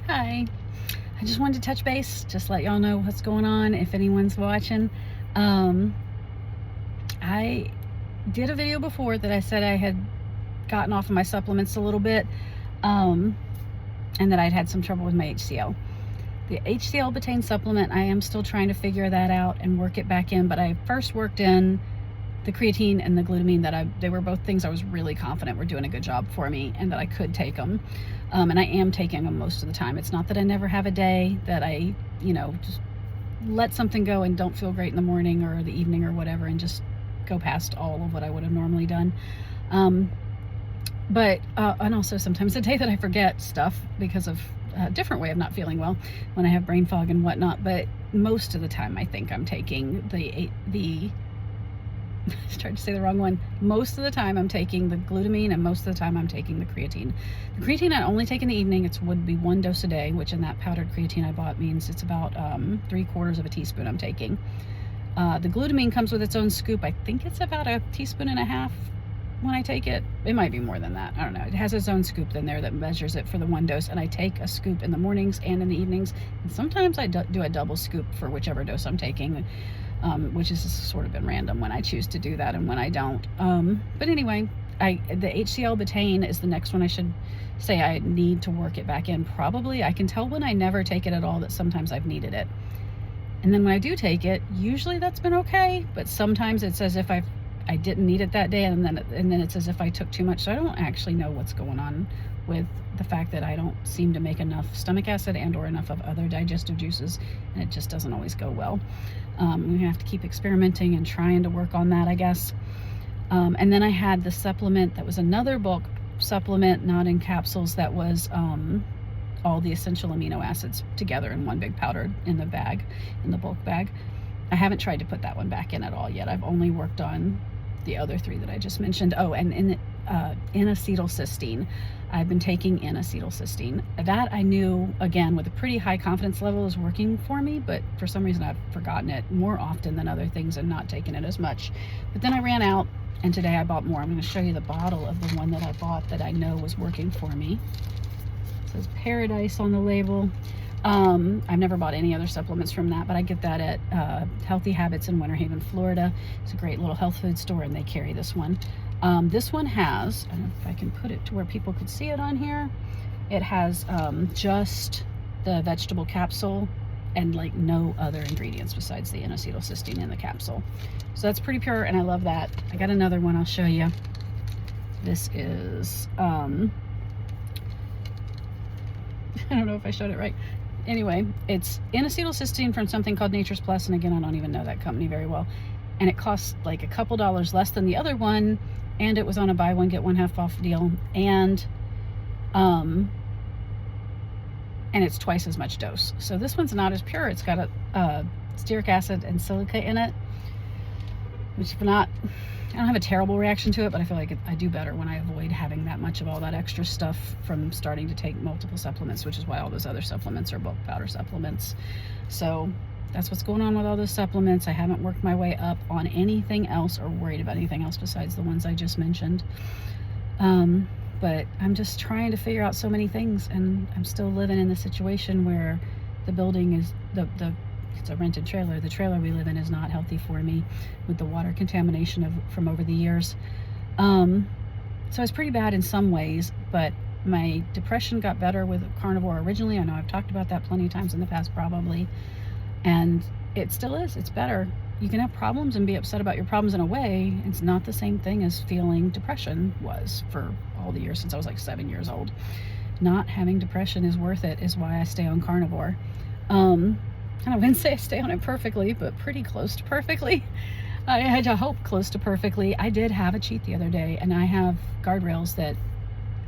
Hi, I just wanted to touch base, just let y'all know what's going on if anyone's watching. Um, I did a video before that I said I had gotten off of my supplements a little bit, and that I'd had some trouble with my HCL. The HCL betaine supplement, I am still trying to figure that out and work it back in, but I first worked in the creatine and the glutamine they were both things I was really confident were doing a good job for me and that I could take them. And I am taking them most of the time. It's not that I never have a day that I, just let something go and don't feel great in the morning or the evening or whatever and just go past all of what I would have normally done. And also sometimes a day that I forget stuff because of a different way of not feeling well when I have brain fog and whatnot. But most of the time I think I'm taking the I tried to say the wrong one. Most of the time I'm taking the glutamine and most of the time I'm taking the creatine. The creatine I only take in the evening. It would be 1 dose a day, which in that powdered creatine I bought means it's about 3/4 of a teaspoon I'm taking. The glutamine comes with its own scoop. I think it's about 1.5 teaspoons when I take it. It might be more than that. I don't know. It has its own scoop in there that measures it for the 1 dose, and I take a scoop in the mornings and in the evenings. And sometimes I do a double scoop for whichever dose I'm taking. Which has sort of been random when I choose to do that and when I don't. But anyway, the HCL betaine is the next one I should say I need to work it back in. Probably. I can tell when I never take it at all that sometimes I've needed it. And then when I do take it, usually that's been okay, but sometimes it's as if I didn't need it that day, and then it's as if I took too much. So I don't actually know what's going on with the fact that I don't seem to make enough stomach acid and or enough of other digestive juices, and it just doesn't always go well. We have to keep experimenting and trying to work on that, I guess. And then I had the supplement that was another bulk supplement, not in capsules, that was all the essential amino acids together in one big powder in the bag, in the bulk bag. I haven't tried to put that one back in at all yet. I've only worked on the other 3 that I just mentioned. Oh, and N-acetylcysteine. I've been taking N-acetylcysteine. That I knew, again, with a pretty high confidence level is working for me, but for some reason I've forgotten it more often than other things and not taken it as much. But then I ran out, and today I bought more. I'm going to show you the bottle of the one that I bought that I know was working for me. It says Paradise on the label. I've never bought any other supplements from that, but I get that at Healthy Habits in Winter Haven, Florida. It's a great little health food store, and they carry this one. This one has, I don't know if I can put it to where people could see it on here. It has just the vegetable capsule and like no other ingredients besides the N-acetylcysteine in the capsule. So that's pretty pure, and I love that. I got another one I'll show you. This is, I don't know if I showed it right. Anyway, it's N-acetylcysteine from something called Nature's Plus, and again, I don't even know that company very well. And it costs like a couple dollars less than the other one, and it was on a buy one get one half off deal, and it's twice as much dose. So this one's not as pure. It's got a stearic acid and silica in it, which I don't have a terrible reaction to it, but I feel like I do better when I avoid having that much of all that extra stuff from starting to take multiple supplements, which is why all those other supplements are bulk powder supplements. So that's what's going on with all those supplements. I haven't worked my way up on anything else or worried about anything else besides the ones I just mentioned. But I'm just trying to figure out so many things, and I'm still living in the situation where the building is, it's a rented trailer. The trailer we live in is not healthy for me with the water contamination from over the years. So it's pretty bad in some ways, but my depression got better with carnivore originally. I know I've talked about that plenty of times in the past probably, and it still is. It's better. You can have problems and be upset about your problems in a way. It's not the same thing as feeling depression was for all the years since I was like 7 years old. Not having depression is worth it, is why I stay on carnivore. I wouldn't say I stay on it perfectly, but pretty close to perfectly. I had to hope close to perfectly. I did have a cheat the other day, and I have guardrails that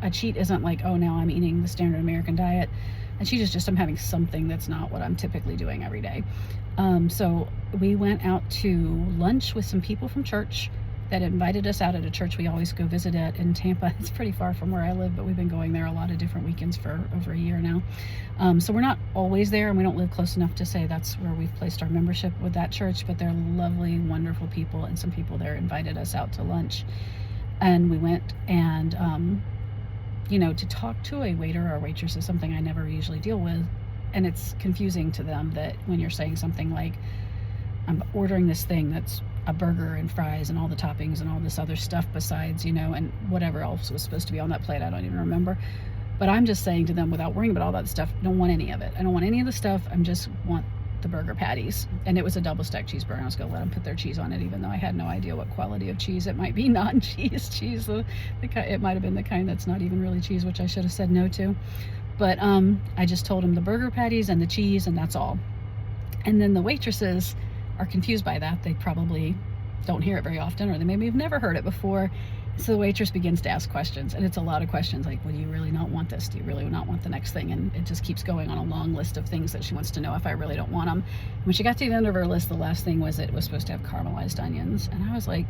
a cheat isn't like, oh, now I'm eating the standard American diet. A cheat is just I'm having something that's not what I'm typically doing every day. So we went out to lunch with some people from church that invited us out at a church we always go visit at in Tampa. It's pretty far from where I live, but we've been going there a lot of different weekends for over a year now. So we're not always there, and we don't live close enough to say that's where we've placed our membership with that church, but they're lovely, wonderful people, and some people there invited us out to lunch. And we went, and to talk to a waiter or a waitress is something I never usually deal with. And it's confusing to them that when you're saying something like, I'm ordering this thing that's a burger and fries and all the toppings and all this other stuff besides, and whatever else was supposed to be on that plate, I don't even remember. But I'm just saying to them, without worrying about all that stuff, I don't want any of it. I don't want any of the stuff. I just want the burger patties. And it was a double stacked cheeseburger. I was going to let them put their cheese on it, even though I had no idea what quality of cheese it might be. Non-cheese cheese. It might have been the kind that's not even really cheese, which I should have said no to. But I just told them the burger patties and the cheese, and that's all. And then the waitresses are confused by that. They probably don't hear it very often, or they maybe have never heard it before. So the waitress begins to ask questions, and it's a lot of questions like, well, do you really not want this? Do you really not want the next thing? And it just keeps going on a long list of things that she wants to know if I really don't want them. When she got to the end of her list, the last thing was it was supposed to have caramelized onions. And I was like,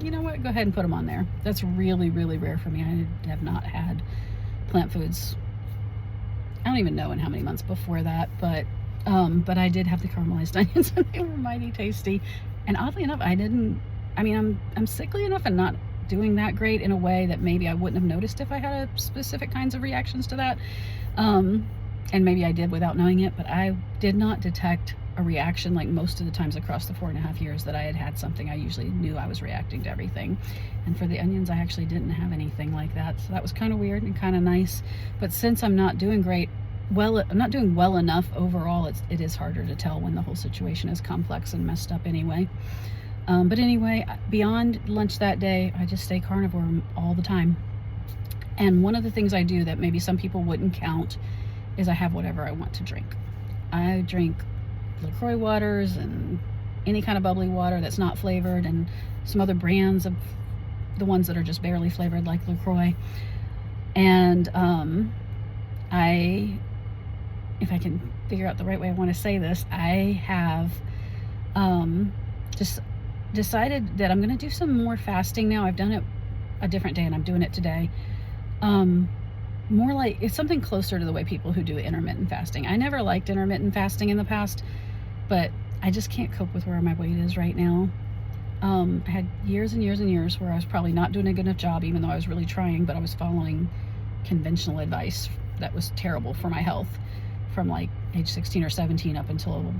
you know what? Go ahead and put them on there. That's really, really rare for me. I have not had plant foods. I don't even know in how many months before that, but I did have the caramelized onions, and they were mighty tasty. And oddly enough, I'm sickly enough and not doing that great in a way that maybe I wouldn't have noticed if I had a specific kinds of reactions to that. And maybe I did without knowing it, but I did not detect a reaction like most of the times across the 4.5 years that I had something. I usually knew I was reacting to everything. And for the onions, I actually didn't have anything like that. So that was kind of weird and kind of nice. But since I'm not doing I'm not doing well enough overall, it is harder to tell when the whole situation is complex and messed up anyway. But anyway, beyond lunch that day, I just stay carnivore all the time. And one of the things I do that maybe some people wouldn't count is I have whatever I want to drink. I drink LaCroix waters and any kind of bubbly water that's not flavored, and some other brands of the ones that are just barely flavored like LaCroix. And if I can figure out the right way I want to say this, I have just decided that I'm going to do some more fasting now. I've done it a different day, and I'm doing it today. More like it's something closer to the way people who do intermittent fasting. I never liked intermittent fasting in the past, but I just can't cope with where my weight is right now. I had years and years and years where I was probably not doing a good enough job, even though I was really trying, but I was following conventional advice that was terrible for my health from like age 16 or 17 up until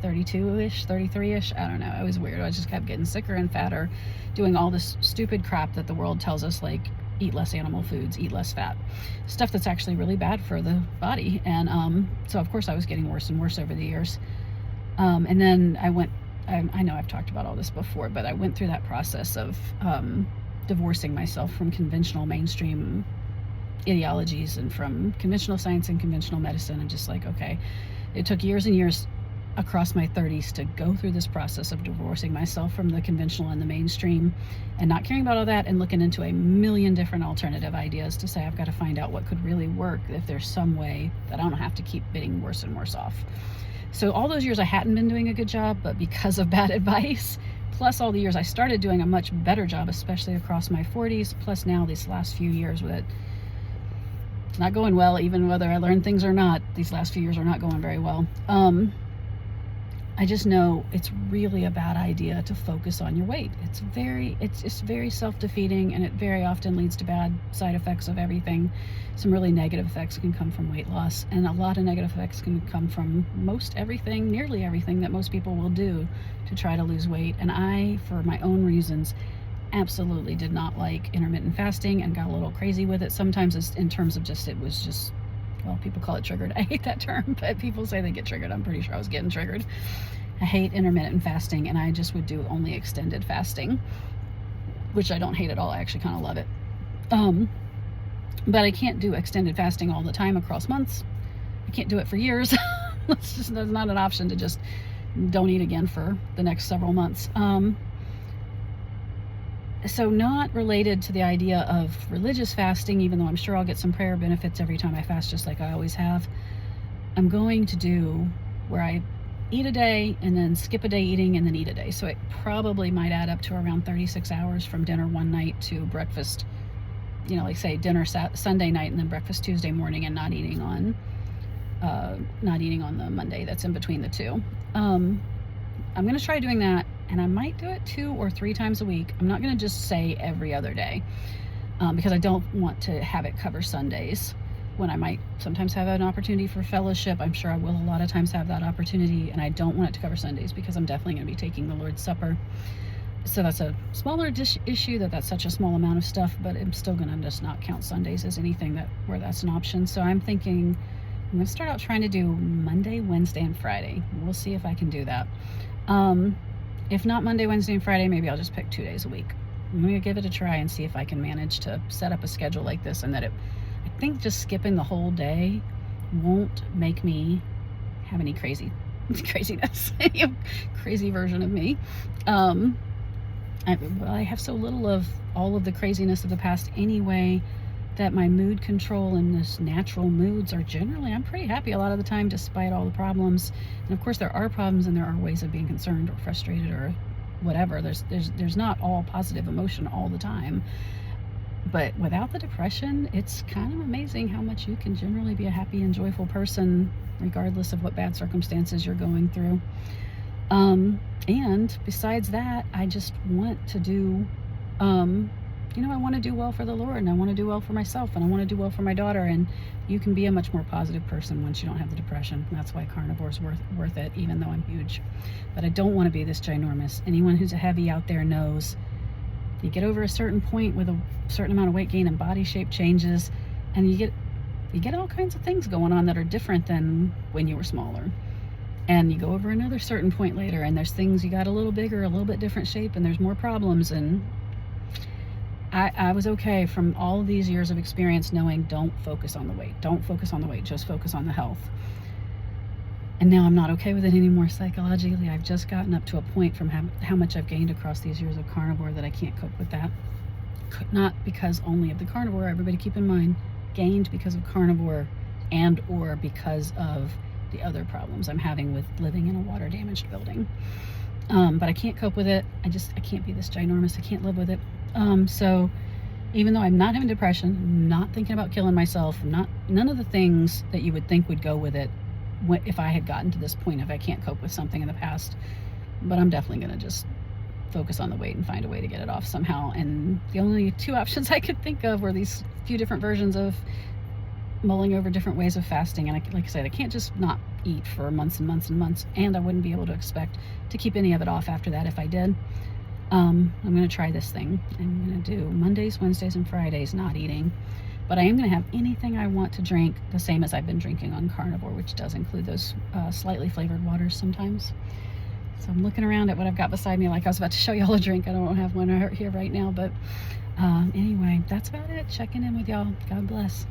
32-ish, 33-ish. I don't know. It was weird. I just kept getting sicker and fatter, doing all this stupid crap that the world tells us, like eat less animal foods, eat less fat, stuff that's actually really bad for the body. And so of course I was getting worse and worse over the years. And then I know I've talked about all this before, but I went through that process of divorcing myself from conventional mainstream ideologies and from conventional science and conventional medicine, and just like, okay, it took years and years across my 30s to go through this process of divorcing myself from the conventional and the mainstream and not caring about all that, and looking into a million different alternative ideas to say I've got to find out what could really work, if there's some way that I don't have to keep getting worse and worse off. So all those years I hadn't been doing a good job, but because of bad advice, plus all the years I started doing a much better job, especially across my 40s, plus now these last few years with it not going well, even whether I learn things or not, these last few years are not going very well. I just know it's really a bad idea to focus on your weight. It's just very self-defeating, and it very often leads to bad side effects of everything. Some really negative effects can come from weight loss, and a lot of negative effects can come from nearly everything that most people will do to try to lose weight. And I, for my own reasons, absolutely did not like intermittent fasting and got a little crazy with it. Sometimes it's in terms of well, people call it triggered. I hate that term, but people say they get triggered. I'm pretty sure I was getting triggered. I hate intermittent fasting, and I just would do only extended fasting, which I don't hate at all. I actually kind of love it. But I can't do extended fasting all the time across months. I can't do it for years. There's not an option to just don't eat again for the next several months. So not related to the idea of religious fasting, even though I'm sure I'll get some prayer benefits every time I fast, just like I always have. I'm going to do where I eat a day and then skip a day eating and then eat a day. So it probably might add up to around 36 hours from dinner one night to breakfast, like say dinner Sunday night and then breakfast Tuesday morning, and not eating on the Monday that's in between the two. I'm going to try doing that, and I might do it 2 or 3 times a week. I'm not going to just say every other day. because I don't want to have it cover Sundays when I might sometimes have an opportunity for fellowship. I'm sure I will a lot of times have that opportunity, and I don't want it to cover Sundays because I'm definitely going to be taking the Lord's Supper. So that's a smaller issue, that's such a small amount of stuff, but I'm still going to just not count Sundays as anything where that's an option. So I'm thinking I'm going to start out trying to do Monday, Wednesday, and Friday. We'll see if I can do that. If not Monday, Wednesday, and Friday, maybe I'll just pick 2 days a week. I'm going to give it a try and see if I can manage to set up a schedule like this, and that I think just skipping the whole day won't make me have any craziness, any crazy version of me. I have so little of all of the craziness of the past anyway, that my mood control and this natural moods are generally, I'm pretty happy a lot of the time despite all the problems. And of course there are problems and there are ways of being concerned or frustrated or whatever. There's not all positive emotion all the time. But without the depression, it's kind of amazing how much you can generally be a happy and joyful person regardless of what bad circumstances you're going through. And besides that, I just want to do, I want to do well for the Lord, and I want to do well for myself, and I want to do well for my daughter. And you can be a much more positive person once you don't have the depression. And that's why carnivore's worth it, even though I'm huge. But I don't want to be this ginormous. Anyone who's a heavy out there knows you get over a certain point with a certain amount of weight gain and body shape changes, and you get all kinds of things going on that are different than when you were smaller. And you go over another certain point later, and there's things you got a little bigger, a little bit different shape, and there's more problems. And I was okay from all of these years of experience knowing don't focus on the weight. Don't focus on the weight, just focus on the health. And now I'm not okay with it anymore psychologically. I've just gotten up to a point from how much I've gained across these years of carnivore that I can't cope with that. Not because only of the carnivore, everybody keep in mind, gained because of carnivore and or because of the other problems I'm having with living in a water damaged building. But I can't cope with it. I can't be this ginormous. I can't live with it. So even though I'm not having depression, not thinking about killing myself, none of the things that you would think would go with it if I had gotten to this point, if I can't cope with something in the past. But I'm definitely going to just focus on the weight and find a way to get it off somehow. And the only two options I could think of were these few different versions of mulling over different ways of fasting. And like I said, I can't just not eat for months and months and months, and I wouldn't be able to expect to keep any of it off after that if I did. I'm going to try this thing. I'm going to do Mondays, Wednesdays, and Fridays not eating, but I am going to have anything I want to drink, the same as I've been drinking on carnivore, which does include those slightly flavored waters sometimes. So I'm looking around at what I've got beside me, like I was about to show y'all a drink. I don't have one here right now, but anyway, that's about it. Checking in with y'all. God bless.